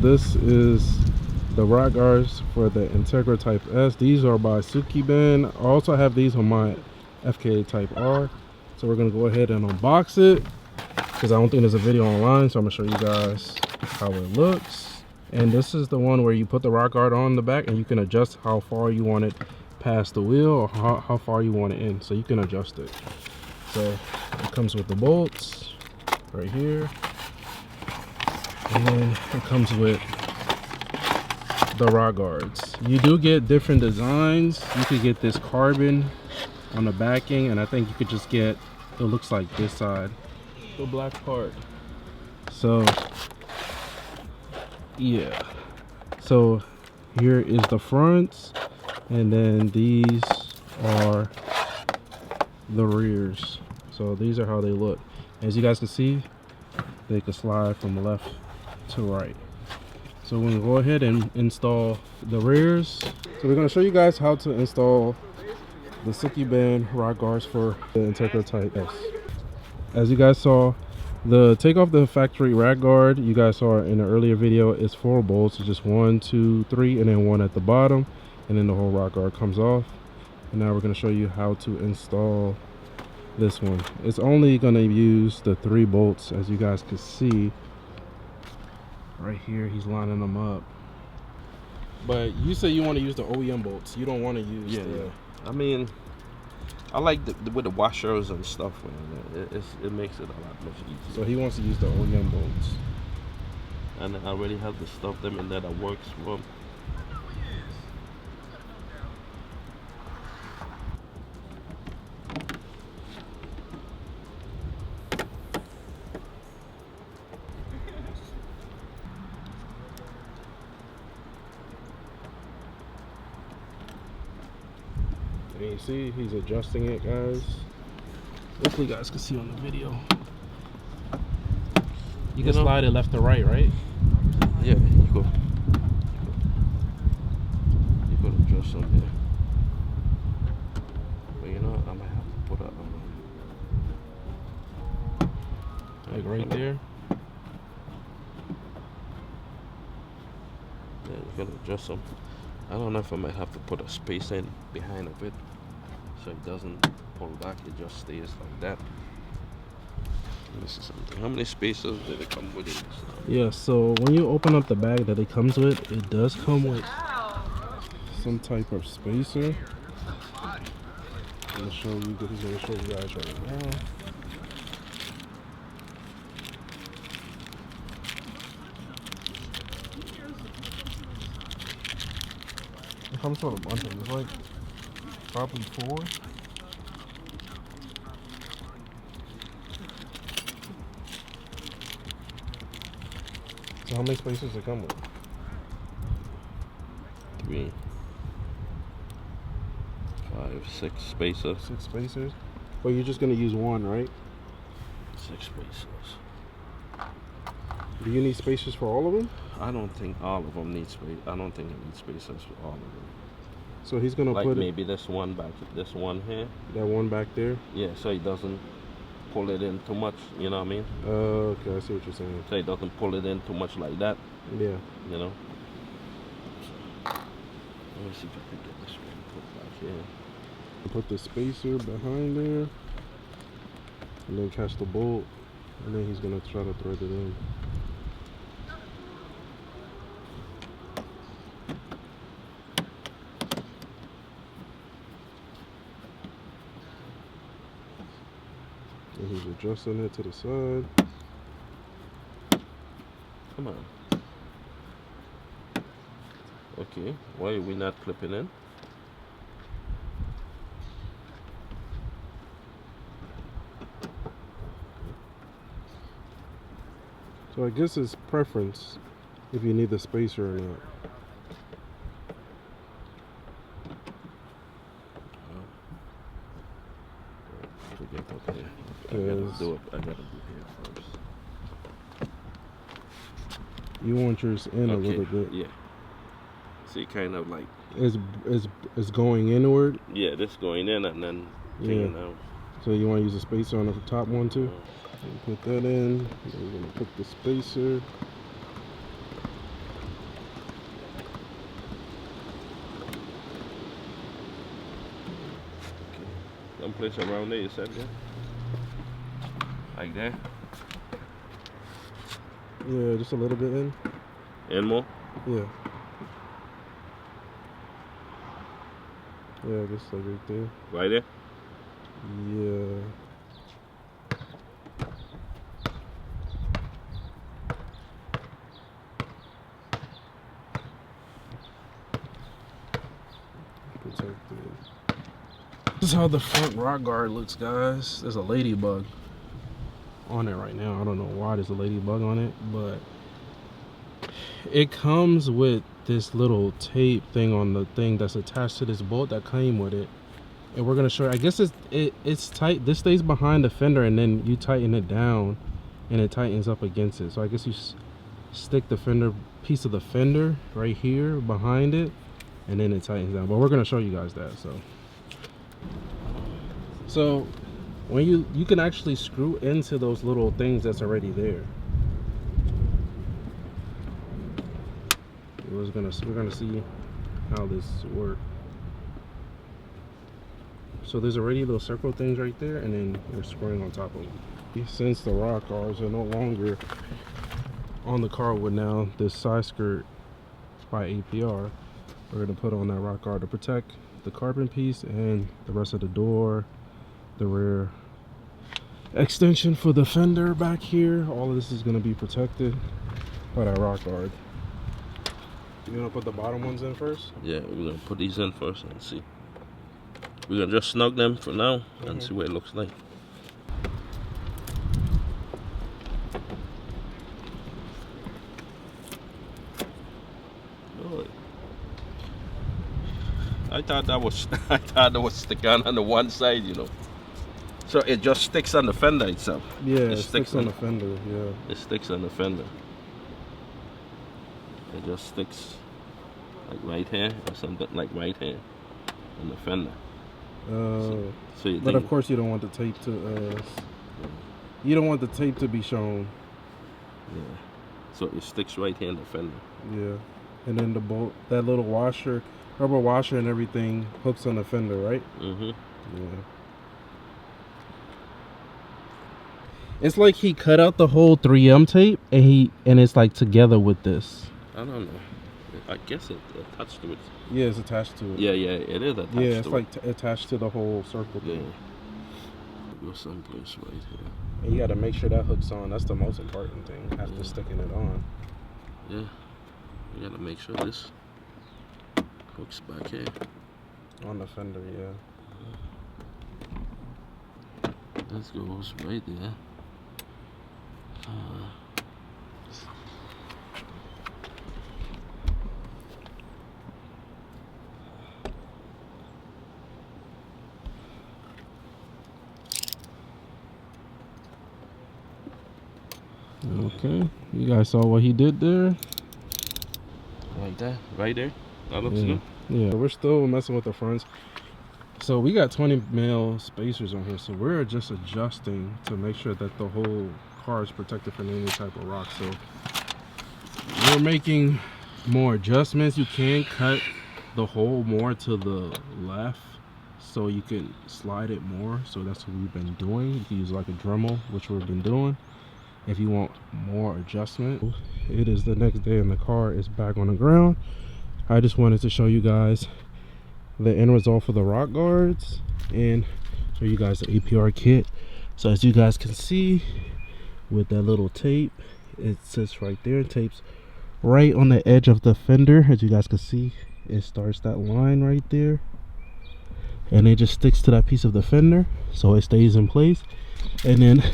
this is the rod guards for the Integra Type S. These are by Sukeban. I also have these on my FK Type R. So we're gonna go ahead and unbox it because I don't think there's a video online. So I'm gonna show you guys how it looks. And this is the one where you put the rod guard on the back and you can adjust how far you want it past the wheel or how far you want it in. So you can adjust it. So it comes with the bolts right here. And then it comes with the rod guards. You do get different designs. You could get this carbon on the backing, and I think you could just get, it looks like this side, the black part. So yeah, so here is the fronts, and then these are the rears. So these are how they look. As you guys can see, they can slide from left to right. So we're gonna go ahead and install the rears. So we're gonna show you guys how to install the Sukeban rod guards for the Integra Type S. As you guys saw, the take off the factory rod guard, you guys saw in the earlier video, is 4 bolts. It's just 1, 2, 3, and then 1 at the bottom, and then the whole rod guard comes off. And now we're gonna show you how to install this one. It's only gonna use the 3 bolts, as you guys can see. Right here, he's lining them up. But you say you want to use the OEM bolts. You don't want to use yeah. I mean, I like with the washers and stuff, man. It makes it a lot much easier. So he wants to use the OEM bolts. And I already have the stuff them in there that works for him. And you see, he's adjusting it, guys. Hopefully you guys can see on the video. You can slide it left to right, right? Yeah, you go adjust some here. But you know, I might have to put up like right there. Yeah, you gotta adjust them. I don't know if I might have to put a space in behind of it so it doesn't pull back, it just stays like that. Let me see something. How many spacers did it come with it? Yeah, so when you open up the bag that it comes with, it does come with some type of spacer. I'm gonna show you, he's gonna show you guys right now. It comes with a bunch of them. It's like probably 4. So how many spacers does it come with? 3, 5, 6 spacers. 6 spacers? But you're just gonna use 1, right? 6 spacers. Do you need spacers for all of them? I don't think all of them need space. I don't think it needs spacers for all of them. So he's gonna like put maybe this one back, this one here. That one back there? Yeah, so it doesn't pull it in too much, you know what I mean? Okay, I see what you're saying. So it doesn't pull it in too much like that. Yeah. You know? Let me see if I can get this one put back here. Put the spacer behind there, and then catch the bolt, and then he's gonna try to thread it in. And he's adjusting it to the side. Come on. Okay, why are we not clipping in? So I guess it's preference if you need the spacer or not. Okay. I gotta do here first. You want yours in a little bit. Yeah. See, kind of like it's going inward. Yeah, this going in and then out. So you want to use a spacer on the top one too? Put that in. We're gonna put the spacer. someplace around there, you said, yeah? Like that? Yeah, just a little bit in. And more? Yeah. Yeah, just like right there. Right there? Yeah. Protected. This is how the front rock guard looks, guys. There's a ladybug on it right now. I don't know why there's a ladybug on it, but it comes with this little tape thing on the thing that's attached to this bolt that came with it. And we're gonna show you. I guess it's tight. This stays behind the fender, and then you tighten it down, and it tightens up against it. So I guess you stick the fender piece of the fender right here behind it, and then it tightens down. But we're gonna show you guys that. So when you can actually screw into those little things that's already there. We're gonna see how this works. So there's already those circle things right there, and then we're screwing on top of them. Since the rock guards are no longer on the car with now this side skirt by APR, we're gonna put on that rock guard to protect the carbon piece and the rest of the door, the rear extension for the fender back here. All of this is gonna be protected by that rock guard. You gonna put the bottom ones in first? Yeah, we're gonna put these in first and see. We're gonna just snug them for now and see what it looks like. Oh, I thought that was stick on the one side, you know. So it just sticks on the fender itself. Yeah, it sticks on the fender. Yeah, it sticks on the fender. It just sticks like right here or something like right here on the fender. So you but of course you don't want the tape to you don't want the tape to be shown. Yeah, so it sticks right here in the fender. Yeah, and then the bolt, that little washer, rubber washer and everything hooks on the fender, right? Yeah. It's like he cut out the whole 3M tape and it's like together with this. I don't know. I guess it attached to it. Yeah, it's attached to it. Yeah, it is attached. Yeah, it's like attached to the whole circle thing. Yeah. Go someplace right here. And you got to make sure that hooks on. That's the most important thing after sticking it on. Yeah, you got to make sure this hooks back here. On the fender, yeah. This goes right there. Okay, you guys saw what he did there? Like that, right there. That looks good. Yeah, we're still messing with the fronts. So we got 20 mil spacers on here, so we're just adjusting to make sure that the whole car is protected from any type of rock. So we're making more adjustments. You can cut the hole more to the left so you can slide it more. So that's what we've been doing. You can use like a Dremel, which we've been doing. If you want more adjustment. It is the next day and the car is back on the ground. I just wanted to show you guys the end result for the rock guards and show you guys the APR kit. So as you guys can see with that little tape, it sits right there. It tapes right on the edge of the fender. As you guys can see, it starts that line right there and it just sticks to that piece of the fender so it stays in place. And then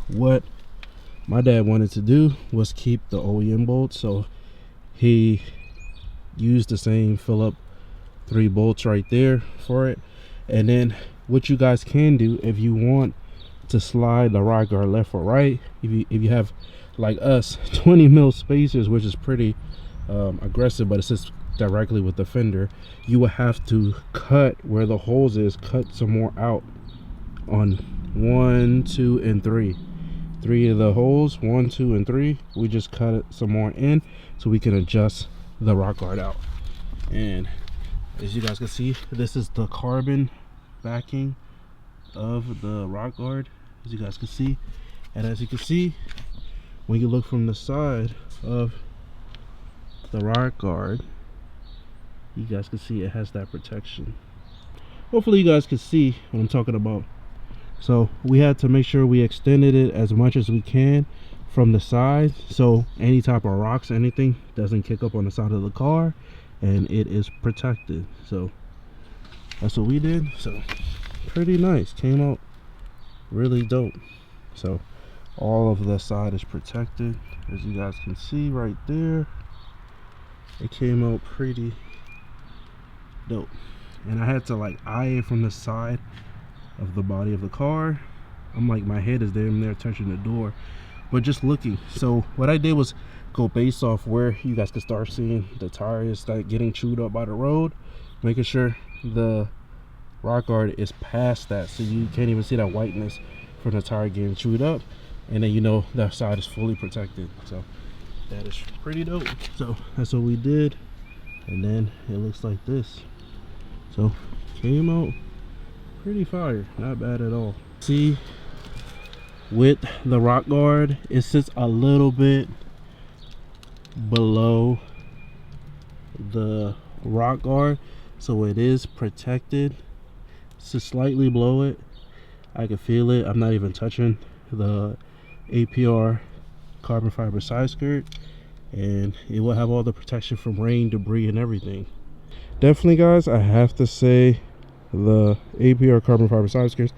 what my dad wanted to do was keep the OEM bolts, so he used the same Philip 3 bolts right there for it. And then what you guys can do if you want to slide the rock guard left or right, if you have like us 20 mil spacers, which is pretty aggressive, but it sits directly with the fender, you will have to cut where the holes is, cut some more out on 1, 2, and 3 of the holes, 1, 2, and 3. We just cut it some more in so we can adjust the rock guard out. And as you guys can see, this is the carbon backing of the rock guard, as you guys can see. And as you can see, when you look from the side of the rock guard, you guys can see it has that protection. Hopefully you guys can see what I'm talking about. So we had to make sure we extended it as much as we can from the side, so any type of rocks, anything doesn't kick up on the side of the car, and it is protected. So that's what we did. So pretty nice, came out really dope. So all of the side is protected, as you guys can see right there. It came out pretty dope, and I had to like eye it from the side of the body of the car. I'm like, my head is damn near touching the door, but just looking. So what I did was go based off where you guys can start seeing the tires start getting chewed up by the road, making sure the rock guard is past that, so you can't even see that whiteness from the tire getting chewed up, and then you know that side is fully protected. So that is pretty dope. So that's what we did, and then it looks like this. So came out pretty fire, not bad at all. See, with the rock guard, it sits a little bit below the rock guard, so it is protected. It's just slightly below it. I can feel it. I'm not even touching the APR carbon fiber side skirt, and it will have all the protection from rain, debris, and everything. Definitely, guys, I have to say the APR carbon fiber side skirts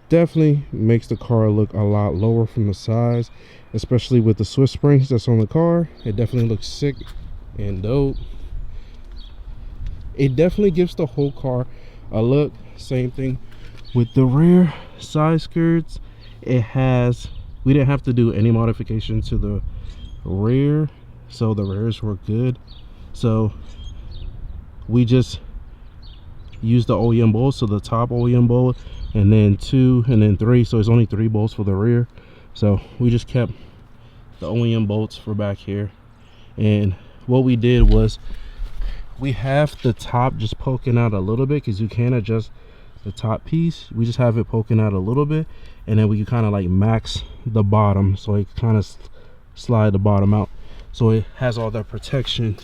definitely makes the car look a lot lower from the sides, especially with the Swiss springs that's on the car. It definitely looks sick and dope. It definitely gives the whole car a look. Same thing with the rear side skirts. It has, we didn't have to do any modification to the rear, so the rears were good. So we just used the OEM bolts, so the top OEM bolt, and then 2, and then 3, so it's only 3 bolts for the rear. So we just kept the OEM bolts for back here. And what we did was, we have the top just poking out a little bit, because you can adjust the top piece. We just have it poking out a little bit, and then we can kind of like max the bottom, so it kind of slide the bottom out, so it has all that protection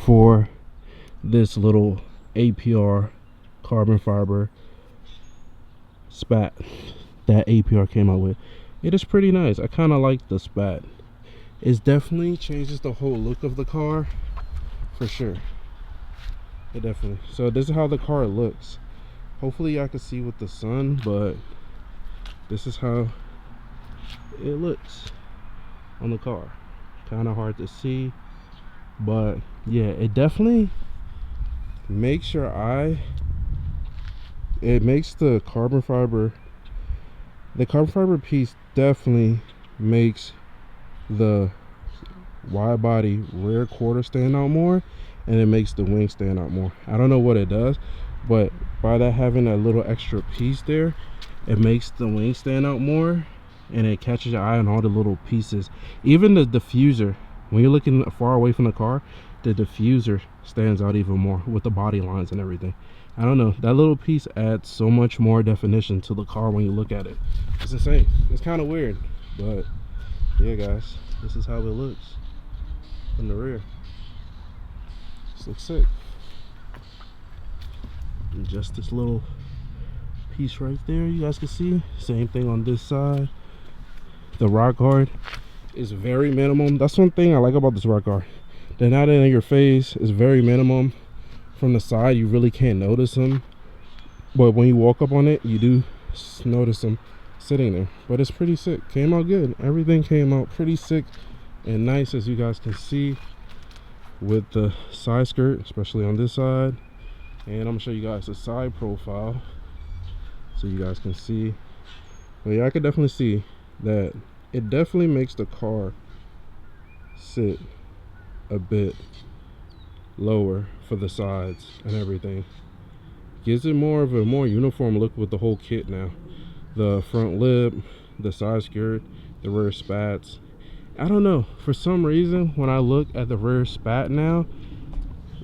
for this little APR carbon fiber spat that APR came out with. It is pretty nice. I kind of like the spat. It definitely changes the whole look of the car for sure. It definitely. So this is how the car looks. Hopefully y'all can see with the sun, but this is how it looks on the car. Kind of hard to see, but yeah, it definitely makes your eye, it makes the carbon fiber piece definitely makes the wide body rear quarter stand out more, and it makes the wing stand out more. I don't know what it does, but by that having a little extra piece there, it makes the wing stand out more, and it catches your eye on all the little pieces. Even the diffuser, when you're looking far away from the car, the diffuser stands out even more with the body lines and everything. I don't know, that little piece adds so much more definition to the car when you look at it. It's insane. It's kind of weird, but yeah, guys, this is how it looks from the rear. This looks sick. And just this little piece right there, you guys can see. Same thing on this side. The rock guard is very minimum. That's one thing I like about this rock guard. They're not in your face. It's very minimum. From the side, you really can't notice them, but when you walk up on it, you do notice them sitting there. But it's pretty sick. Came out good. Everything came out pretty sick and nice, as you guys can see, with the side skirt, especially on this side. And I'm gonna show you guys the side profile so you guys can see. But yeah, I can definitely see that it definitely makes the car sit a bit lower for the sides and everything. Gives it more of a more uniform look with the whole kit now. The front lip, the side skirt, the rear spats. I don't know, for some reason when I look at the rear spat now,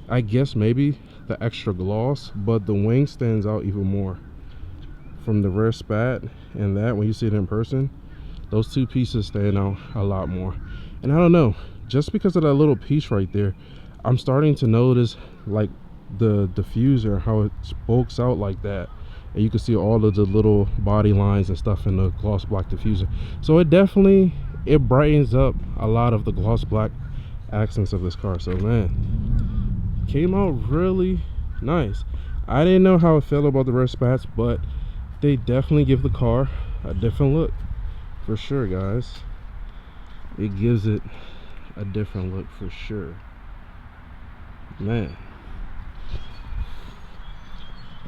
I guess maybe the extra gloss, but the wing stands out even more. from the rear spat and that, when you see it in person, those two pieces stand out a lot more. And I don't know, just because of that little piece right there, I'm starting to notice like the diffuser, how it spokes out like that, and you can see all of the little body lines and stuff in the gloss black diffuser. So it definitely, it brightens up a lot of the gloss black accents of this car. So man, came out really nice. I didn't know how I felt about the rear spats, but they definitely give the car a different look for sure, guys. It gives it a different look for sure, man.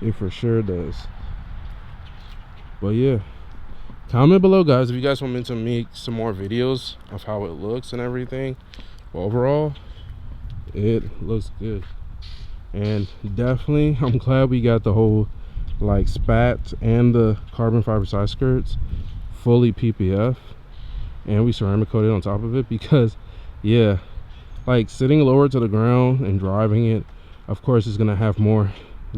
It for sure does. But yeah, comment below, guys, if you guys want me to make some more videos of how it looks and everything. But overall, it looks good. And definitely, I'm glad we got the whole like spat and the carbon fiber side skirts fully PPF, and we ceramic coated on top of it, because yeah, like sitting lower to the ground and driving it, of course it's gonna have more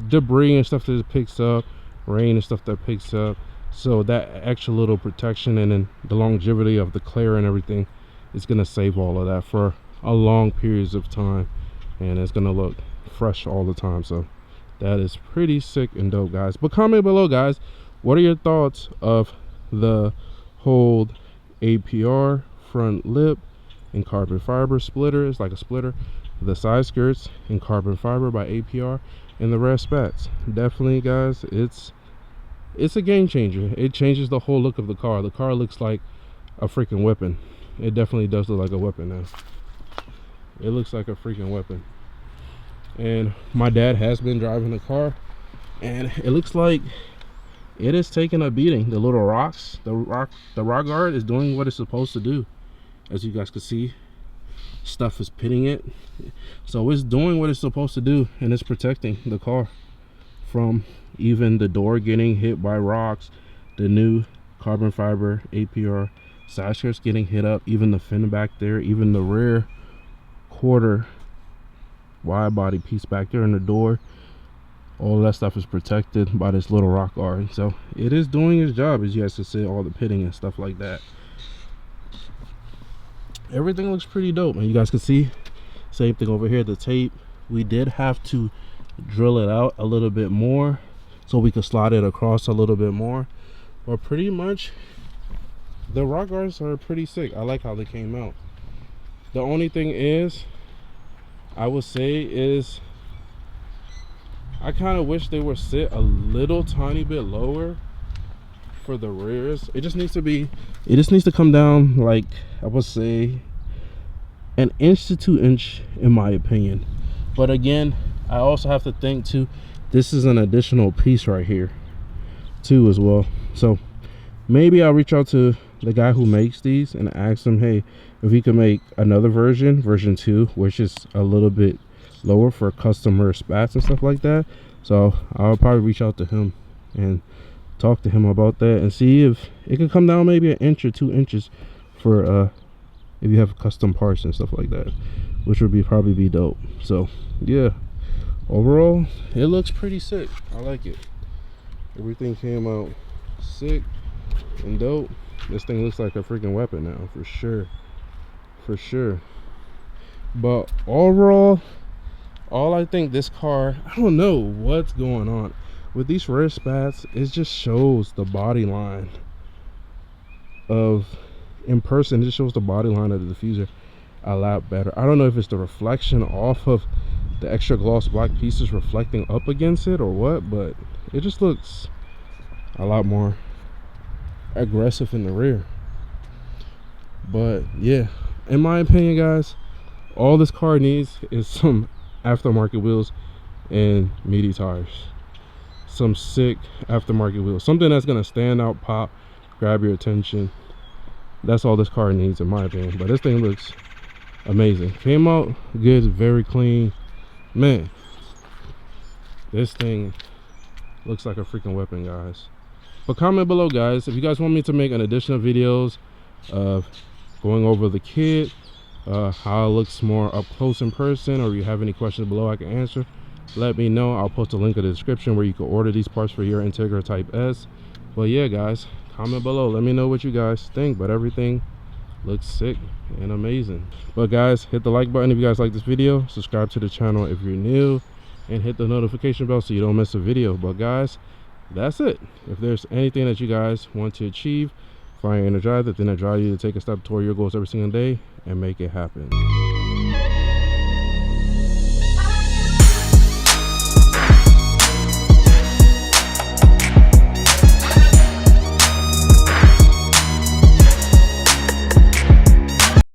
debris and stuff that it picks up, rain and stuff that picks up. So that extra little protection and then the longevity of the clear and everything is gonna save all of that for a long periods of time, and it's gonna look fresh all the time. So that is pretty sick and dope, guys. But comment below, guys, what are your thoughts of the whole APR front lip and carbon fiber splitter? It's like a splitter, the side skirts in carbon fiber by APR, and the rear spats. Definitely, guys, it's a game changer. It changes the whole look of the car. The car looks like a freaking weapon. It definitely does look like a weapon now. It looks like a freaking weapon. And my dad has been driving the car, and it looks like it is taking a beating. The little rocks, the rock guard is doing what it's supposed to do. As you guys can see, stuff is pitting it, so it's doing what it's supposed to do, and it's protecting the car from even the door getting hit by rocks, the new carbon fiber APR side skirts getting hit up, even the fin back there, even the rear quarter wide body piece back there in the door. All that stuff is protected by this little rock guard. So it is doing its job, as you guys can see, all the pitting and stuff like that. Everything looks pretty dope, and you guys can see same thing over here. The tape, we did have to drill it out a little bit more so we could slide it across a little bit more, but pretty much the rock guards are pretty sick. I like how they came out. The only thing is, I would say, is I kind of wish they were sit a little tiny bit lower for the rears. It just needs to come down, like, I would say 1 inch to 2 inch in my opinion. But again, I also have to think too, this is an additional piece right here too as well. So maybe I'll reach out to the guy who makes these and ask him, hey, if he could make another version 2, which is a little bit lower for customer spats and stuff like that. So I'll probably reach out to him and talk to him about that and see if it could come down maybe 1 inch or 2 inches for if you have custom parts and stuff like that, which would probably be dope. So yeah, overall it looks pretty sick. I like it. Everything came out sick and dope. This thing looks like a freaking weapon now, for sure, for sure. But overall, all I think this car, I don't know what's going on with these rear spats. It just shows the body line of, in person, it just shows the body line of the diffuser a lot better. I don't know if it's the reflection off of the extra gloss black pieces reflecting up against it or what, but it just looks a lot more aggressive in the rear. But yeah, in my opinion, guys, all this car needs is some aftermarket wheels and meaty tires. Some sick aftermarket wheels, something that's gonna stand out, pop, grab your attention. That's all this car needs, in my opinion. But this thing looks amazing. Came out good, very clean, man. This thing looks like a freaking weapon, guys. But comment below, guys, if you guys want me to make an additional videos of going over the kit, how it looks more up close in person, or if you have any questions below I can answer, let me know. I'll post a link in the description where you can order these parts for your Integra Type S. But yeah, guys, comment below, let me know what you guys think. But everything looks sick and amazing. But guys, hit the like button if you guys like this video, subscribe to the channel if you're new, and hit the notification bell so you don't miss a video. But guys, that's it. If there's anything that you guys want to achieve, fire energize, the thing that drives you to take a step toward your goals every single day and make it happen.